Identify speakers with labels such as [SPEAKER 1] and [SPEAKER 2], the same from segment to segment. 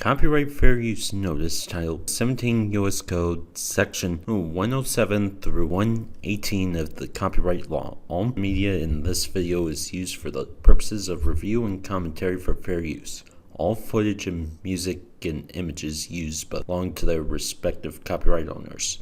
[SPEAKER 1] Copyright Fair Use Notice Title 17 U.S. Code Section 107 through 118 of the Copyright Law. All media in this video is used for the purposes of review and commentary for fair use. All footage and music and images used belong to their respective copyright owners.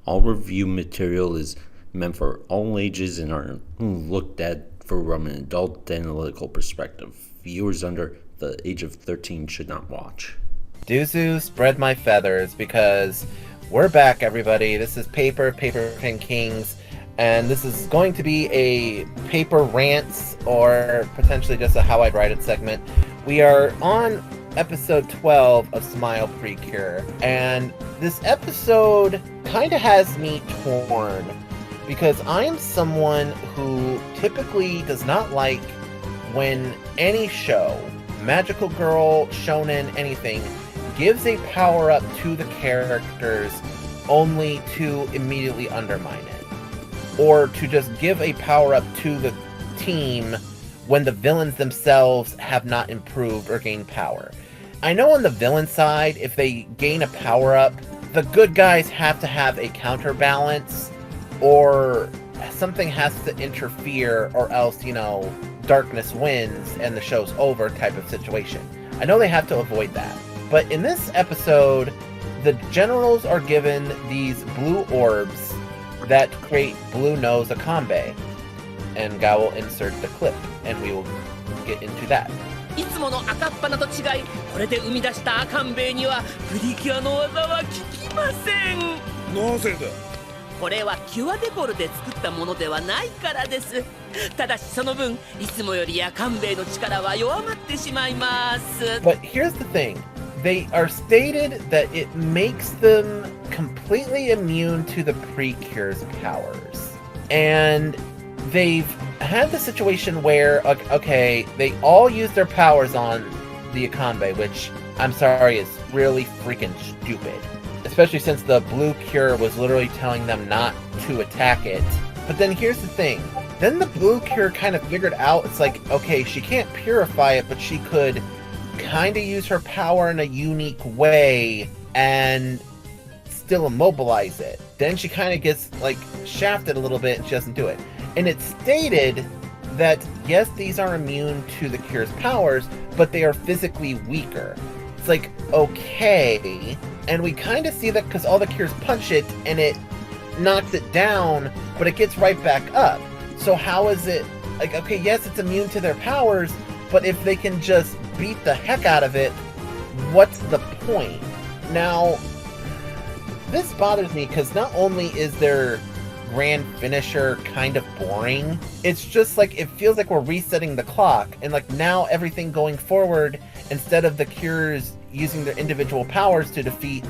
[SPEAKER 1] All review material is meant for all ages and are looked at from an adult analytical perspective. Viewers under the age of 13 should not watch.
[SPEAKER 2] Duzu, spread my feathers, because we're back, everybody. This is Paper Kings, and this is going to be a Paper Rants, or potentially just a How I'd Write It segment. We are on episode 12 of Smile Precure, and this episode kind of has me torn, because I am someone who typically does not like when any show, magical girl, shonen, anything, gives a power-up to the characters only to immediately undermine it. Or to just give a power-up to the team when the villains themselves have not improved or gained power. I know on the villain side, if they gain a power-up, the good guys have to have a counterbalance, or something has to interfere, or else, darkness wins and the show's over type of situation. I know they have to avoid that. But in this episode, the generals are given these blue orbs that create blue nose Akambe. And Guy will insert the clip, and we will get into that.
[SPEAKER 3] いつもの赤っ鼻と違い、これで生み出した赤んべいにはプリキュアの技は効きません。
[SPEAKER 4] なぜだ？
[SPEAKER 3] これはキュアデコルで作ったものではないからです。ただしその分、いつもより赤んべいの力は弱まってしまいます。
[SPEAKER 2] But here's the thing. They are stated that it makes them completely immune to the Precure's powers. And they've had the situation where, okay, they all use their powers on the Akambe, which, I'm sorry, is really freaking stupid. Especially since the Blue Cure was literally telling them not to attack it. But then here's the thing. Then the Blue Cure kind of figured out, it's like, okay, she can't purify it, but she could kind of use her power in a unique way and still immobilize it. Then she kind of gets, shafted a little bit and she doesn't do it. And it's stated that, yes, these are immune to the Cure's powers, but they are physically weaker. It's like, okay. And we kind of see that because all the Cures punch it and it knocks it down, but it gets right back up. So how is it, okay, yes, it's immune to their powers, but if they can just beat the heck out of it, what's the point? Now, this bothers me because not only is their grand finisher kind of boring, it's just it feels like we're resetting the clock, and now everything going forward, instead of the Cures using their individual powers to defeat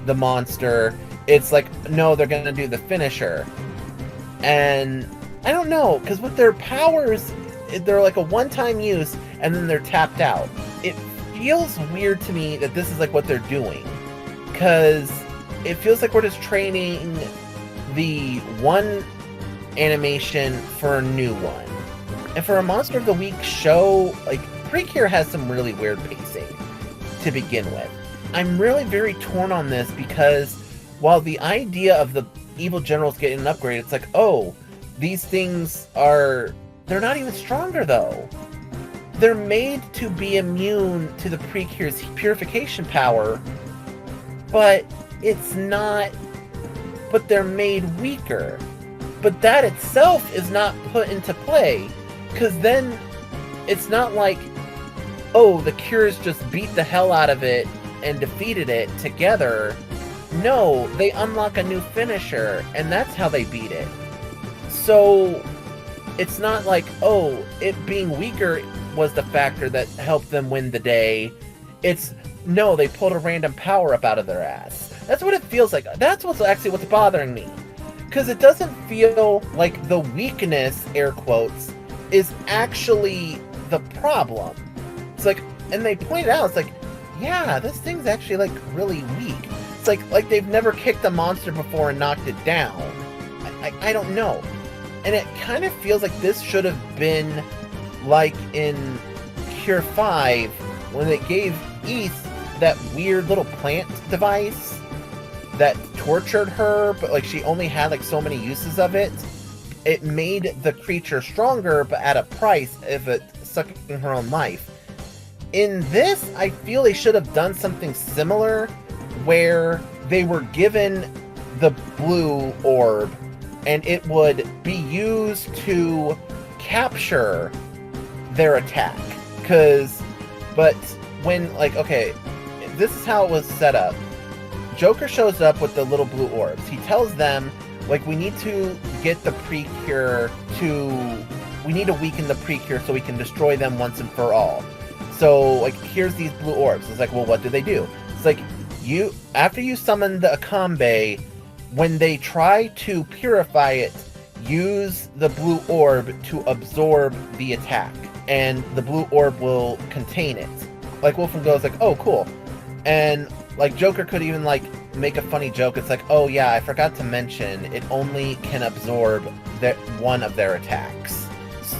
[SPEAKER 2] the monster, it's no, they're gonna do the finisher. And I don't know, because with their powers, they're a one-time use, and then they're tapped out. It feels weird to me that this is what they're doing, because it feels like we're just training the one animation for a new one. And for a Monster of the Week show, Precure has some really weird pacing to begin with. I'm really very torn on this, because while the idea of the evil generals getting an upgrade, it's oh, these things are... They're not even stronger, though. They're made to be immune to the Precure's purification power, but it's not... But they're made weaker. But that itself is not put into play, because then it's not oh, the Cures just beat the hell out of it and defeated it together. No, they unlock a new finisher, and that's how they beat it. So it's not oh, it being weaker was the factor that helped them win the day. It's, no, they pulled a random power-up out of their ass. That's what it feels like. That's what's bothering me. Because it doesn't feel like the weakness, air quotes, is actually the problem. It's and they point out, it's yeah, this thing's actually really weak. It's like they've never kicked a monster before and knocked it down. I don't know. And it kind of feels like this should have been in Cure 5, when it gave East that weird little plant device that tortured her, but like she only had like so many uses of it. It made the creature stronger, but at a price of it sucking her own life. In this, I feel they should have done something similar, where they were given the blue orb, and it would be used to capture their attack. But when, like, okay, this is how it was set up. Joker shows up with the little blue orbs. He tells them, like, we need to get the Precure we need to weaken the Precure so we can destroy them once and for all. So, like, here's these blue orbs. It's like, well, what do they do? It's like, after you summon the Akambe, when they try to purify it, use the blue orb to absorb the attack, and the blue orb will contain it. Like, Wolfram goes like, oh, cool. And, like, Joker could even, like, make a funny joke. It's like, oh, yeah, I forgot to mention, it only can absorb one of their attacks.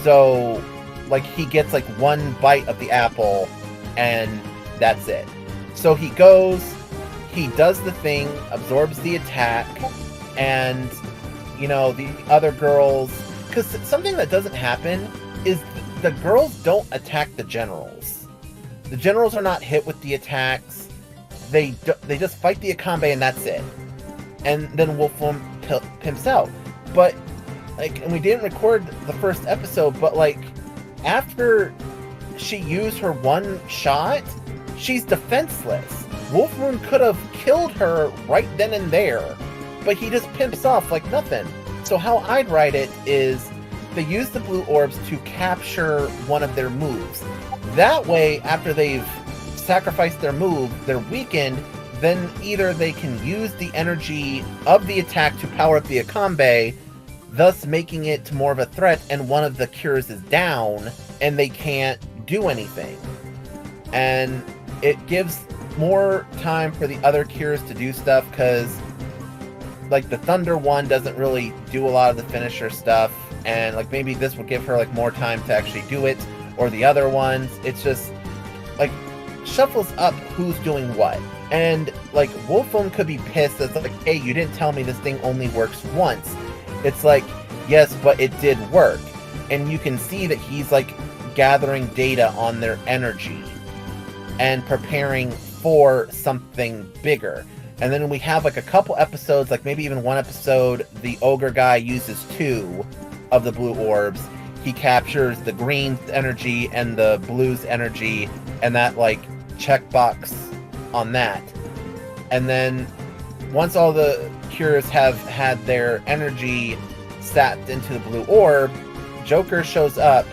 [SPEAKER 2] So, like, he gets, like, one bite of the apple, and that's it. So he goes, he does the thing, absorbs the attack, and, you know, the other girls... Because something that doesn't happen is the girls don't attack the generals. The generals are not hit with the attacks. They just fight the Akambe, and that's it. And then Wolfram pimps out. But, like, and we didn't record the first episode, but, like, after she used her one shot, she's defenseless. Wolfram could have killed her right then and there, but he just pimps off like nothing. So how I'd write it is, they use the blue orbs to capture one of their moves. That way, after they've sacrificed their move, they're weakened, then either they can use the energy of the attack to power up the Akambe, thus making it more of a threat, and one of the cures is down, and they can't do anything. And it gives more time for the other cures to do stuff, because, like, the Thunder one doesn't really do a lot of the finisher stuff, and, like, maybe this will give her, like, more time to actually do it, or the other ones. It's just, like, shuffles up who's doing what. And, like, Wolfram could be pissed. It's like, hey, you didn't tell me this thing only works once. It's like, yes, but it did work. And you can see that he's, like, gathering data on their energy and preparing for something bigger. And then we have, like, a couple episodes, like maybe even one episode, the ogre guy uses 2 of the blue orbs. He captures the green's energy and the blue's energy, and that, like, checkbox on that. And then once all the cures have had their energy sapped into the blue orb, Joker shows up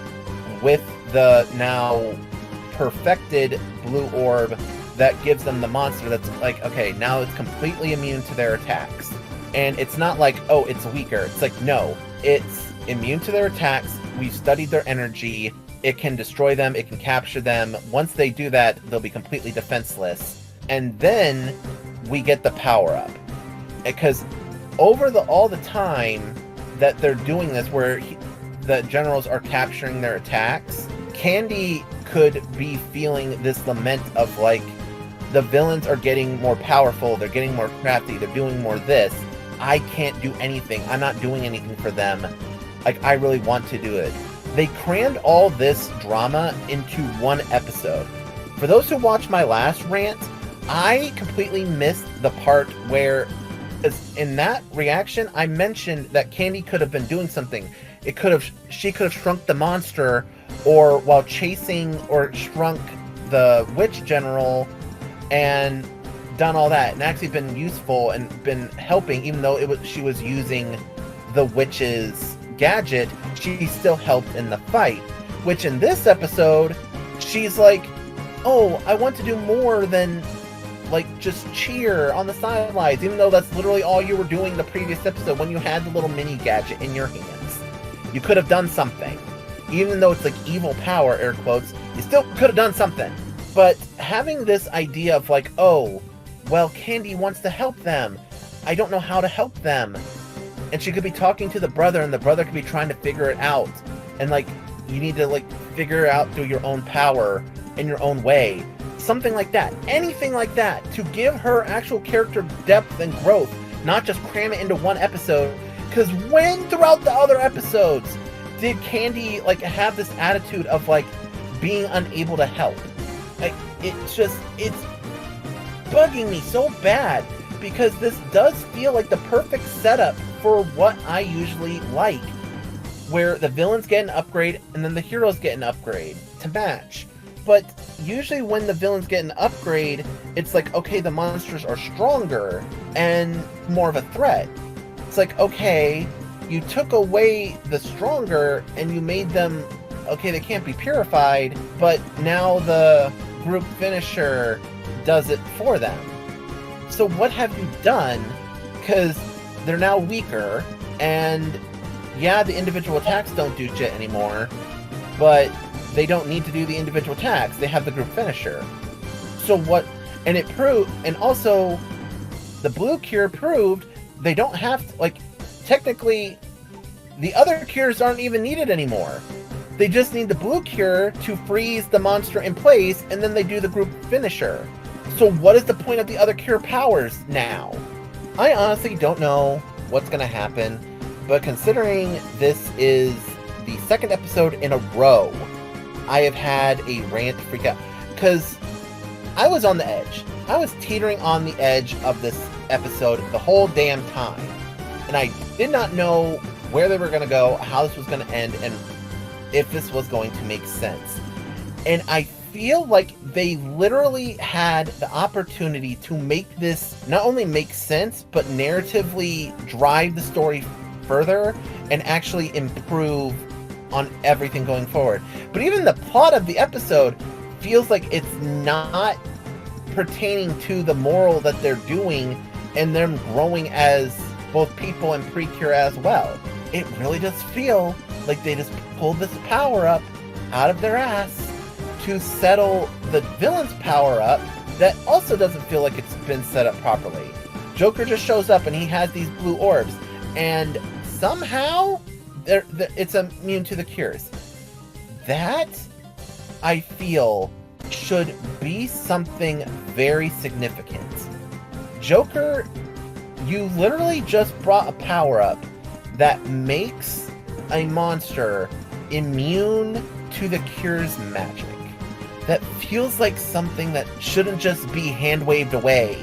[SPEAKER 2] with the now perfected blue orb that gives them the monster that's like, okay, now it's completely immune to their attacks. And it's not like, oh, it's weaker. It's like, no, it's immune to their attacks. We've studied their energy. It can destroy them. It can capture them. Once they do that, they'll be completely defenseless. And then we get the power-up. Because over all the time that they're doing this, where the generals are capturing their attacks, Candy could be feeling this lament of, like, the villains are getting more powerful, they're getting more crafty, they're doing more this. I can't do anything. I'm not doing anything for them. Like, I really want to do it. They crammed all this drama into one episode. For those who watched my last rant, I completely missed the part where, in that reaction, I mentioned that Candy could have been doing something. She could have shrunk the monster, or while chasing, or shrunk the witch general, and done all that, and actually been useful and been helping, even though she was using the witch's gadget, she still helped in the fight. Which in this episode, she's like, oh, I want to do more than, like, just cheer on the sidelines, even though that's literally all you were doing the previous episode when you had the little mini gadget in your hands. You could have done something. Even though it's like evil power, air quotes, you still could have done something. But having this idea of, like, oh, well, Candy wants to help them. I don't know how to help them. And she could be talking to the brother, and the brother could be trying to figure it out. And, like, you need to, like, figure it out through your own power in your own way. something like that, anything like that, to give her actual character depth and growth, not just cram it into one episode. Because when throughout the other episodes did Candy like have this attitude of like being unable to help? Like, it's bugging me so bad, because this does feel like the perfect setup for what I usually like, where the villains get an upgrade and then the heroes get an upgrade to match. But usually when the villains get an upgrade, it's like, okay, the monsters are stronger and more of a threat. It's like, okay, you took away the stronger and you made them, okay, they can't be purified, but now the group finisher does it for them. So what have you done? Because they're now weaker, and yeah, the individual attacks don't do shit anymore, but they don't need to do the individual attacks. They have the group finisher. So what? And it proved, and also the Blue Cure proved they don't have to, like, technically the other cures aren't even needed anymore. They just need the Blue Cure to freeze the monster in place, and then they do the group finisher. So what is the point of the other cure powers now? I honestly don't know what's going to happen, but considering this is the second episode in a row, I have had a rant freak out, because I was on the edge. I was teetering on the edge of this episode the whole damn time, and I did not know where they were going to go, how this was going to end, and if this was going to make sense. And I feel like they literally had the opportunity to make this not only make sense, but narratively drive the story further and actually improve on everything going forward. But even the plot of the episode feels like it's not pertaining to the moral that they're doing and them growing as both people and Precure as well. It really does feel like they just pulled this power-up out of their ass to settle the villain's power-up that also doesn't feel like it's been set up properly. Joker just shows up and he has these blue orbs, and somehow it's immune to the cures. That, I feel, should be something very significant. Joker, you literally just brought a power-up that makes a monster immune to the cure's magic. That feels like something that shouldn't just be hand-waved away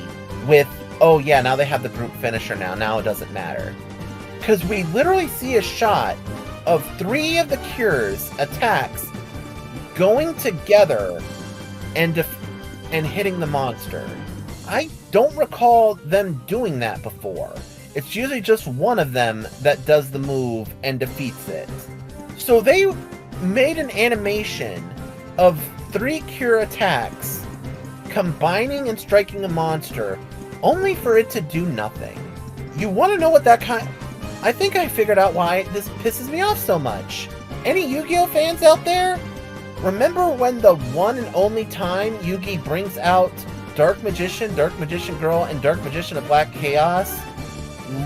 [SPEAKER 2] with, oh yeah, now they have the group finisher now it doesn't matter. Because we literally see a shot of 3 of the cure's attacks going together and hitting the monster. I don't recall them doing that before. It's usually just one of them that does the move and defeats it. So they made an animation of 3 cure attacks combining and striking a monster only for it to do nothing. You want to know what that kind... I think I figured out why this pisses me off so much. Any Yu-Gi-Oh fans out there? Remember when the one and only time Yugi brings out Dark Magician Girl, and Dark Magician of Black Chaos?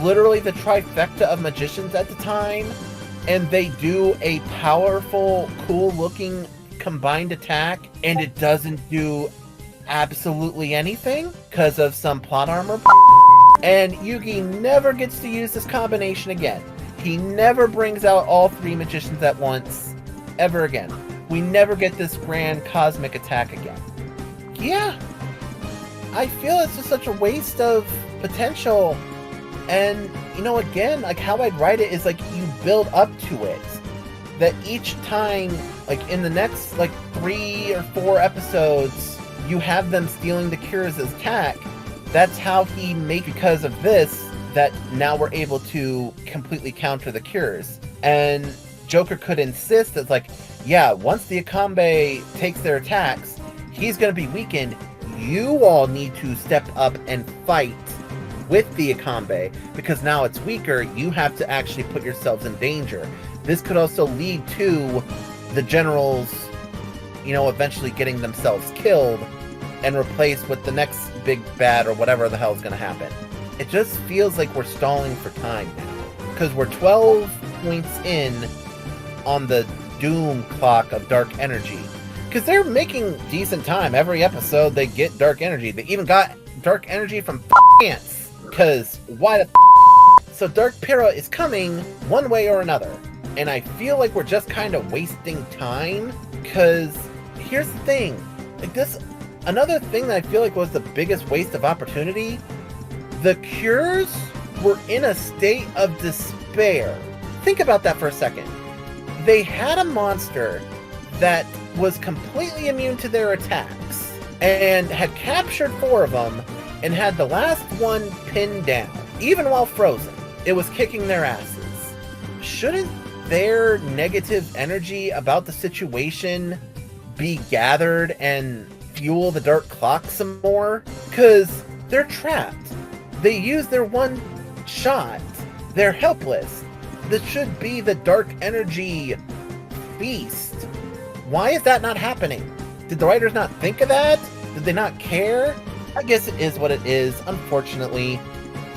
[SPEAKER 2] Literally the trifecta of magicians at the time, and they do a powerful, cool-looking combined attack, and it doesn't do absolutely anything because of some plot armor. And Yugi never gets to use this combination again. He never brings out all 3 magicians at once, ever again. We never get this grand cosmic attack again. Yeah, I feel it's just such a waste of potential. And, you know, again, like, how I'd write it is, like, you build up to it. That each time, like, in the next, like, 3 or 4 episodes, you have them stealing the cures as attack. That's how he made, because of this, that now we're able to completely counter the cures. And Joker could insist that, like, yeah, once the Akambe takes their attacks, he's going to be weakened. You all need to step up and fight with the Akambe, because now it's weaker. You have to actually put yourselves in danger. This could also lead to the generals, you know, eventually getting themselves killed and replaced with the next big bad or whatever the hell is going to happen. It just feels like we're stalling for time now, because we're 12 points in on the doom clock of dark energy. Because they're making decent time. Every episode they get dark energy. They even got dark energy from Rants. Because why the So Dark Pyrrha is coming one way or another. And I feel like we're just kind of wasting time. Because here's the thing. Like this, another thing that I feel like was the biggest waste of opportunity. The Cures were in a state of despair. Think about that for a second. They had a monster that was completely immune to their attacks and had captured 4 of them and had the last one pinned down. Even while frozen, it was kicking their asses. Shouldn't their negative energy about the situation be gathered and fuel the Dark Clock some more? Because they're trapped. They use their one shot. They're helpless. This should be the dark energy feast. Why is that not happening? Did the writers not think of that? Did they not care? I guess it is what it is, unfortunately.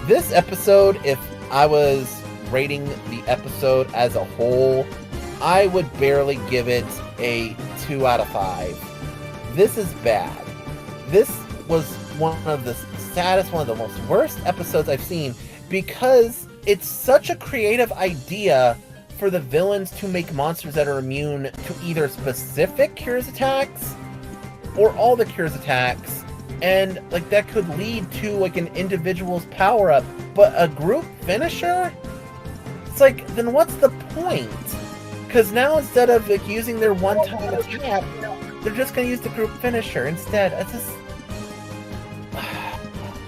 [SPEAKER 2] This episode, if I was rating the episode as a whole, I would barely give it a 2 out of 5. This is bad. This was one of the saddest, one of the most worst episodes I've seen, because it's such a creative idea for the villains to make monsters that are immune to either specific Cures attacks or all the Cures attacks, and like that could lead to like an individual's power up. But a group finisher, it's like, then what's the point? Because now instead of like using their one-time attack, they're just gonna use the group finisher instead. It's just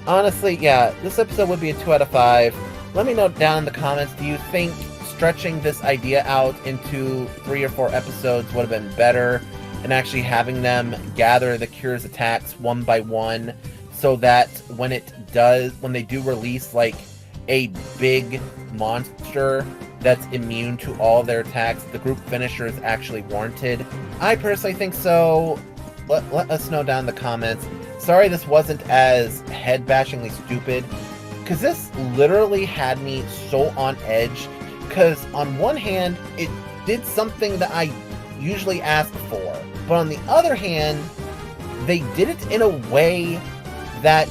[SPEAKER 2] honestly, yeah, this episode would be a 2 out of 5. Let me know down in the comments, do you think stretching this idea out into 3 or 4 episodes would have been better, and actually having them gather the Cures attacks one by one, so that when they do release like a big monster that's immune to all their attacks, the group finisher is actually warranted? I personally think so. Let us know down in the comments. Sorry this wasn't as head-bashingly stupid, because this literally had me so on edge. Because on one hand, it did something that I usually ask for. But on the other hand, they did it in a way that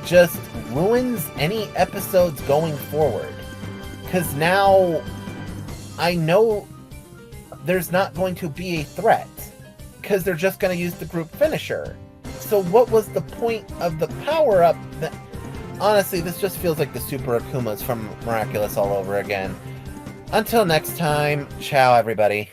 [SPEAKER 2] just ruins any episodes going forward. Because now I know there's not going to be a threat. Because they're just going to use the group finisher. So what was the point of the power-up? Honestly, this just feels like the Super Akumas from Miraculous all over again. Until next time, ciao everybody.